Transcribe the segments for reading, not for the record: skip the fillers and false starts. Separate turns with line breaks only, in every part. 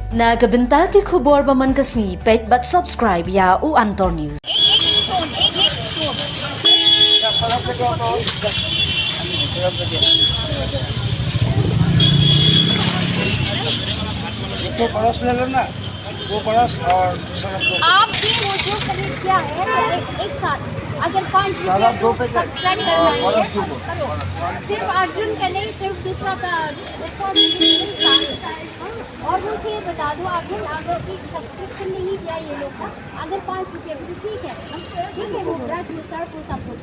Nagabenta ki khubor ba man kasni pet but subscribe ya u Antor News.
दो परस ले लेना, दो परस और सरफ दो।
आपकी वो जो खरीद क्या है तो एक साथ अगर 5
सरफ दो पैकेट
सब्सक्राइब
और
करना
परस
है
दो।
करो सिर्फ अर्जुन का नहीं सिर्फ दूसरा का और मुझे ये बता दो अर्जुन अगर एक सब्सक्रिप्शन नहीं दिया ये लोग का अगर 5 रुपये तो ठीक है वो ब्रश यूजर को सब कुछ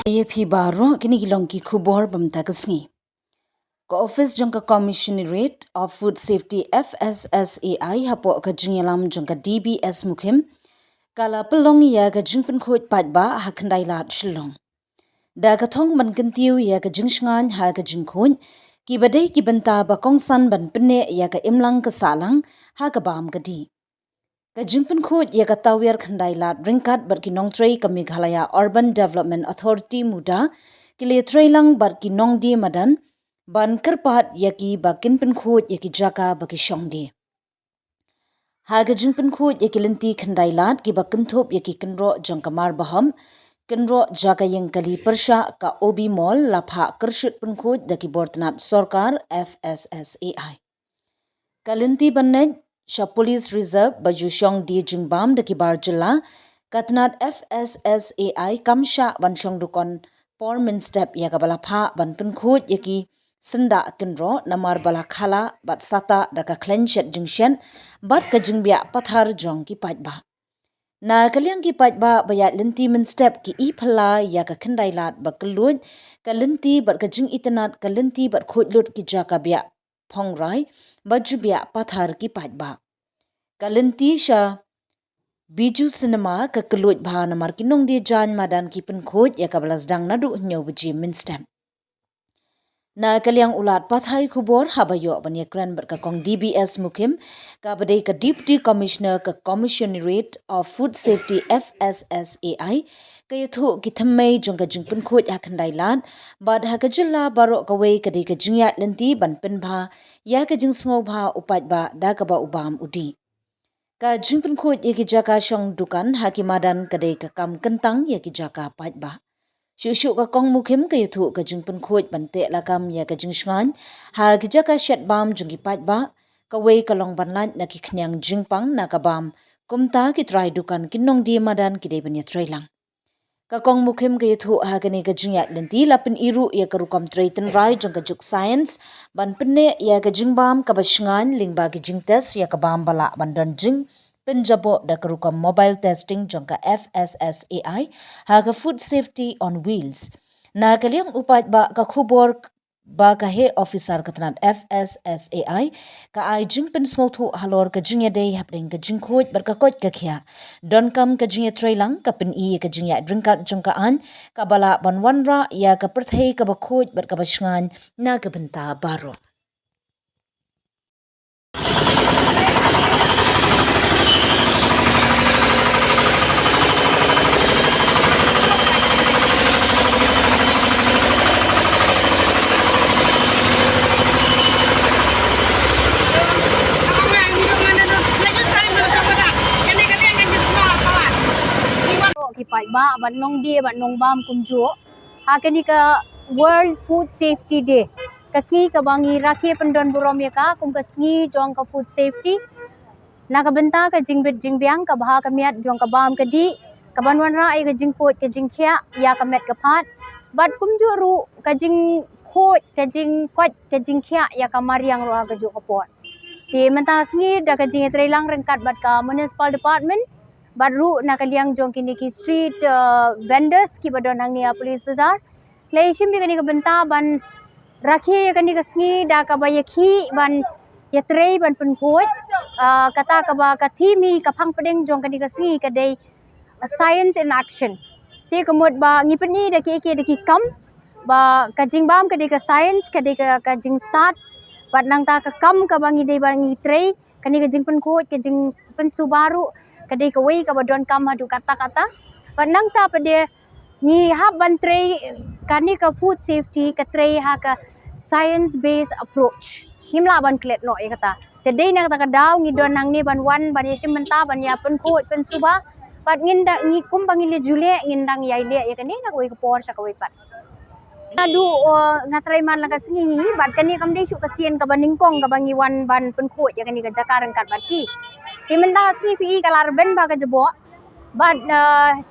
Ye phi baro kini gilong ki khubor bamta kasni. Ka office jangka commissionerate of food safety FSSAI hapo ka jingyalam jangka DBS mukhim kala pelong ya ka jingpen khoj patba hakandai lat shilong. Da ka thong man kentiu ya ka jingshngan ha ka jingkhon ki badai ki benta ba kongsan ban penne ya ka imlang ka salang ha ka bam ka di. Ka jingpen khoj ya ka tawyer khandai lat ringkat bar ki nongtrei ka Meghalaya Urban Development Authority muda ki le trailang bar ki nongdi madan ban kerpat ya ki ba kinpen khoj ya ki jaka ba ki shongdi. Ha ka jingpen khoj ya ki lenti khandai lat ki ba kinthop ya ki kinro jangkamar baham kinro jaka yang kali persha ka obi mall lapha kershut pen khoj da ki bortanat sarkar FSSAI. Kalinti bannej Sha Police Reserve baju syong di Jingbam daki Barjala katnat FSSAI kamsha ban syong dukon pormin step ya kabala pha ban penkhut yaki senda kinro namar bala khala bat sata daka clenchet jingshen bat ka jingbia pathar jong ki pajba na kalyang ki pajba bayat linti min step ki I phala ya ka khandai lat ba kelut ka linti bat ka jing itanat ka linti bat khut lut ki jaka bia phongrai bajubia pathar ki pajba kalinti sha biju cinema ka kelut bha namar kinong di jan madan ki pen khoj ya kablas dang nadu nyo bji min stem na kalyang ulat pathai khubor habayo bani kran bar ka kong DBS mukim ka badai ka deputy commissioner ka commissionerate of food safety FSSAI ka yathu ki thammai jong ka jingpun khoj ya khandai lan bad ha ka jilla baro ka wei ka dei ka jingya lenti ban pen bha ya ka jing sngo bha upat ba da ka ba ubam udi ka jingpun khoj ya ki jaka shong dukan hakimadan ka dei ka kam kentang ya ki jaka pat ba Shushu ka kong mukim ka yuthu ka jingpun khoj bante lakam ya ka jingshngan ha ki jaka shet bam jungi pat ba ka wei ka long banlan na ki khnyang jingpang na ka bam kumta ki try dukan kinong di madan ki dei ban ya try lang ka kong mukim ka yuthu ha ka ne ka jingya lenti lapin iru ya ka rukam tray ten rai jong ka juk science ban penne ya ka jingbam ka bashngan lingba ki jingtes ya ka bam bala bandan jing Penjabo da kerukam mobile testing jangka FSSAI haga food safety on wheels. Na kaliang upat ba ka khubor ba ka he officer katnat FSSAI ka ai jing pen smothu halor ka jingya day happening ka jing khoj bar ka koj ka khya. Don kam ka jingya trailang ka pen I ka jingya drinkat jangka an ka bala banwanra ya ka perthei ka ba khoj bar ka bashngan na ka benta baro.
Kipai ba ban nong dia ban nong bam kumjo ha kani ka World Food Safety Day kasngi ka bangi rakhi pendon burom ya ka kum kasngi jong ka food safety na ka benta ka jingbit jingbyang ka bha ka miat jong ka bam ka di ka banwan ra ai ka jingpot ka jingkhya ya ka met ka phat bat kumjo ru ka jing khot ka jing kwat ka jingkhya ya ka mariang ro ka jo ka pot ti menta sngi da ka jing trelang rengkat bat ka municipal department baru nak kaliang jong kini ki street vendors ki badon nang nia police bazaar leishim bi kani ka benta ban rakhi kani ka sngi da ka ba yakhi ban yatrei ban pun khoj kata ka ba ka thimi ka phang pedeng jong kani ka sngi ka dei science in action te ka mod ba ngipani da ki da ki kam ba ka jingbam ka dei ka science ka dei ka jing start bat nang ta ka kam ka bangi dei bangi trei kani ka jing pun khoj ka jing pen subaru kadai ka wei ka badon kam hadu kata-kata panang ta pade ni ha ban trei kani ka food safety ka trei ha ka science based approach ngimla ban klet no ya kata tedei na kata kadau ngi don nang ni ban wan ban yesim menta ban ya pen ko pen suba pat nginda ngi kum bangile jule ngindang ya ile ya kani na koi por sa koi pat adu ngatrai man la kasngi bat kani kam dei su kasien ka baningkong ka bangi wan ban pen ko ya kani ka jakaran kat bat ki ti menta sngi pi kalar ben ba ka jebo but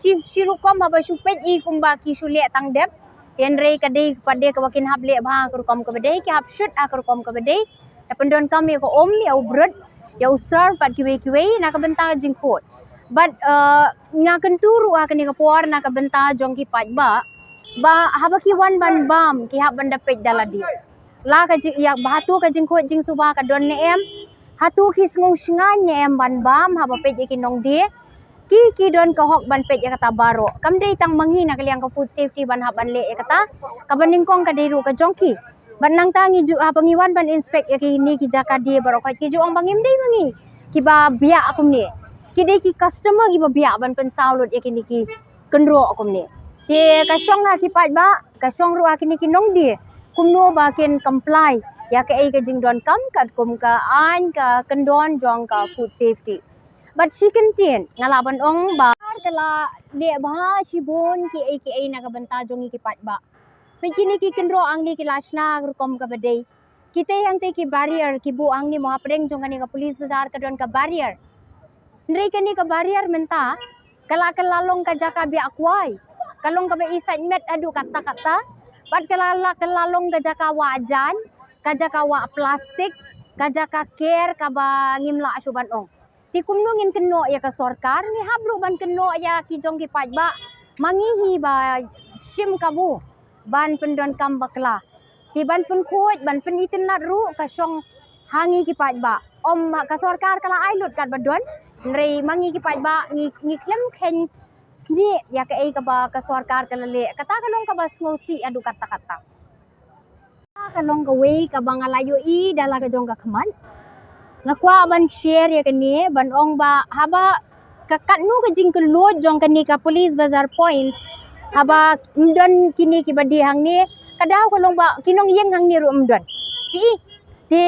si rukom ba supet I kumba ki sule tang dep yen rei kadai pade ka wakin hap le ba ka rukom ka bedai ki hap shoot ka rukom ka bedai pendon kami ko om ya ubrut ya usar pat kiwe na ka benta jingkot but nga kenturu akani ka por na ka benta jong ki pat ba haba ki wan ban bam ki hap banda pej daladi la ka ya batu ka jingkot jing suba ka don ne em hatu ki sngong shingan ne em ban bam haba pej ki nong dia ki don ka hok ban pej kata baro kam dei tang mangi na kaliang ka food safety ban hab ban le kata ka baningkong ka deru ka jongki ban nang tangi ju pangiwan ban inspect ki ni ki jaka die baro ka ki ju ong bangim dei mangi ki ba bia akum ni ki dei ki customer ki ba bia ban pen saulut ki ni ki kenro akum ni ti ka song ha ki pat ba ka song ru ki ni ki nong die kumno ba ken comply ya ka ai ka jing don kam kat kum ka an ka kendon jong ka food safety but chicken tin ngalaban ong ba kala le ba shibon ki ai na ka banta jongi ki pat ba pikini ki kenro ang ni ki lasna rukom ka badai kite yang te ki barrier ki bu ang ni mo apreng jong ni ka police bazar ka don ka barrier ndrei ka ni ka barrier menta kala long ka jaka bi akwai kalong ka ba isat met adu kata pat kala long ka jaka wajan ka jaka wa plastik ka jaka care ka ba ngimla suban ong ti kumnungin keno ya ka sarkar ni hablu ban keno ya ki jong ki pat ba mangihi ba shim kabu ban pendon kam bakla ti ban pun khoj ban pen itinat ru ka song hangi ki pat ba om ka sarkar kala ai lut kat badon rei mangi ki pat ba ngi klem khen sni ya ka ai ka ba ka sarkar kala le kata kalong ka ba ngosi adu kata kalong ka we ka bangalayo I dala ka jong ka khaman ngakwa ban share ya kani ban ong ba haba kakat nu ka jing kelo jong kani ka police bazar point haba mdon kini ki badi hang ni kadaw ko long ba kinong yeng hang ni ru mdon ti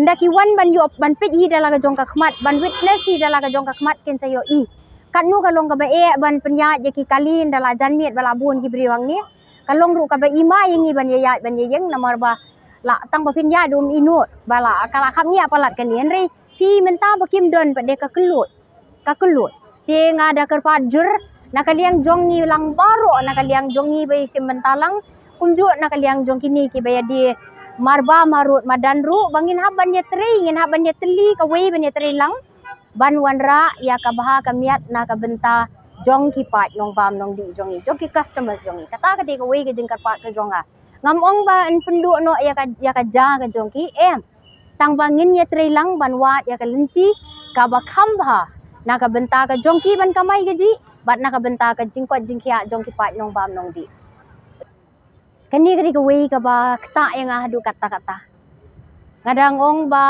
ndaki wan ban yo ban pej hi dala ka jong ka khmat ban witness hi dala ka jong ka khmat ken sayo I kat nu ka long ka ba ban penya ya ki kalin dala janmiet bala bun ki briwang ni kalong ru ka ba ima yengi ban ya ban yeng namar ba la tang ba pin ya dum inut bala kala kham nya palat kan ni rei pi menta ba kim don pa de ka kelut ti ngada kerpa jur na kaliang jong ni lang baro na kaliang jong ni bai sim mentalang kumju na kaliang jong kini ki baya di marba marut madan ru bangin haban ya tri ngin haban ya teli ka wei ban ya tri lang ban wanra ya ka baha ka miat na ka benta jong ki pat nong bam nong di jong ki customers jong kata ka de ka wei ka jing ka pat ka jonga ngam ong ba en pendu no ya ka ja ka jong ki em tang bangin ya tri lang ban wat ya ka lenti ka ba kham ba na ka benta ka jong ki ban kamai ka ji bat na ka benta ka jingkot jingkia jong ki pat nong bam nong di kani kari ka wei ka ba kta yang adu kata ngadang ong ba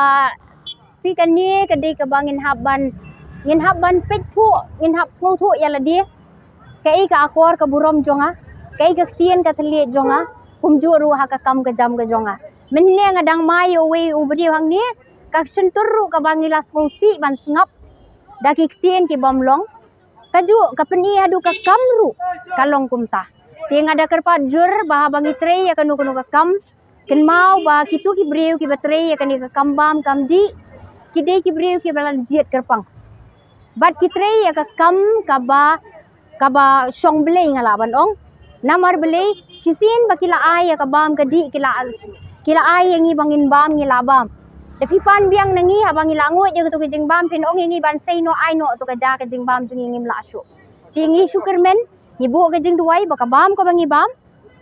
pi kani ka de ka bangin haban pet thu ngin hab smong thu ya la di kai ka akor ka burom jonga kai ka tien ka thli jonga kumju ru ha ka kam ka jam ka jonga minne ngadang mai we ubri hang ni ka sentur ru ka bangila si ban sngap daki tien ki bomlong kaju ka peni adu ka kam ru kalong kumta ti ngada kerpa jur bah bangi trei ya kanu ka kam ken mau ba kitu ki breu ki batrei ya kani ka kambam kam di ki de ki breu ki balan jiet kerpang bat ki trei ya ka kam ka ba song blei ngala ban ong namar blei sisin bakila ai ya ka bam ka di kila ai yang i bangin bam ngila bam tapi pan biang nangi abang ila ngut ya to ka jing bam pin ong ngi ban say no ai no to ka ja ka jing bam jung ngim la shu tingi sukermen ni bu ka jing duai ba ka bam ka bangi bam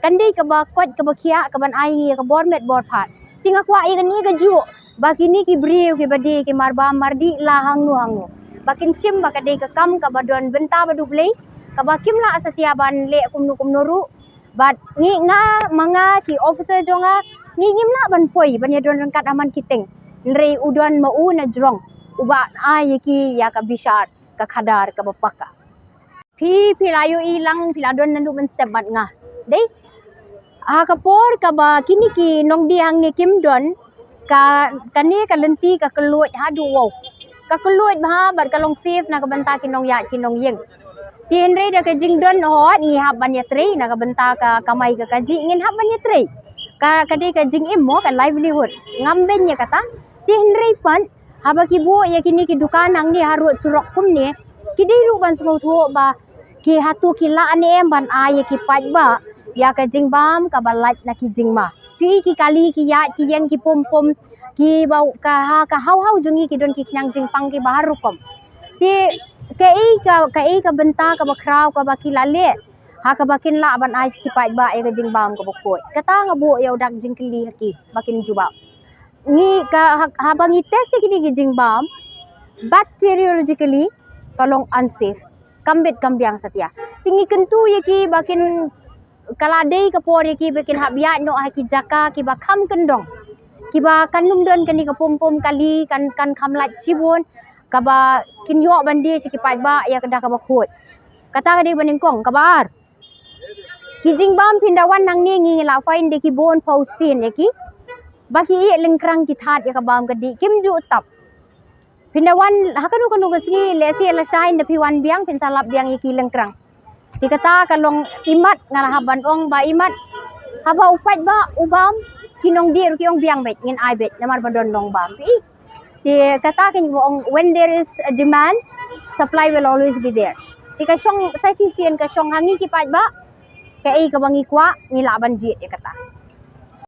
kandai ka ba kot ka ba khia ka ban ai ngi ka bor met bor phat tinga kwa ai ka ni ka ju ba kini ki briu ki badi ki mar bam mardi la hang nu bakin sim ba ka de ka kam ka ba don benta ba du blei ka ba kim la satia ban le kum nu ru bat ngi nga manga ki officer jonga ngi ngim la ban poi ban ya don rangkat aman kiteng nrei udon ma u na jrong uba ai ki ya ka bishar ka khadar ka bapaka phi layu ilang filadon nandu ben step bat nga dei a ka por ka ba kini ki nong di hang ni kim don ka ni ka lenti ka keluat hadu wow ka keluat bah bat ka long save na ka benta kinong ya kinong yeng ti Henry da ka jingdon hot ngi hab ban yatri na ka benta ka kamai ka kaji ngin hab ban yatri ka di ka jing immo ka livelihood ngamben ya kata ti Henry pan haba ki bu ya kini ki dukan hang ni harut surok kum ni ki di ru ban semau tho ba ki hatu ki la ane em ban a ya ki pat ba ya ka jing bam ka balat na ki jing ma pi ki kali ki ya ki yang ki pom pom ki bau ka ha ka hau hau jungi ki don ki nyang jing pang ki baharu kom ti ka ka benta ka ba kraw ka ba ki lale ha ka bakin la ban ai ki pat ba ya ka jing bam ka bokoi kata ngabu ya udak jing kli ki bakin juba ngi ka ha bangi tes ki ni jing bam bacteriologically kalong unsafe kambit kambiang satya tingi kentu ye ki bakin kaladei ka por ye ki bakin habya no ha ki jaka ki ba kham kendong ki ba kanum don kani ka pom pom kali kan khamlat chibon ka ba kinyo bandi ki pat ba ya kada ka ba khot kata ka di baning kong kabar ki jing bam pindawan nang ni ngi la fain de ki bon pausin ye ki baki i lengkrang ki that ya ka bam ka di kim ju tap pindawan hakanu kanu gasngi lesi la shai na piwan biang pin salap biang iki lengkrang ti kata kalong imat ngala haban ong ba imat haba upat ba ubam kinong dir kiong biang bet ngin ai bet namar badon long bam pi ti kata kin ong when there is a demand supply will always be there ti ka shong sa chi sien ka shong hangi ki pat ba ka ei ka bangi kwa ngi la ban ji ti kata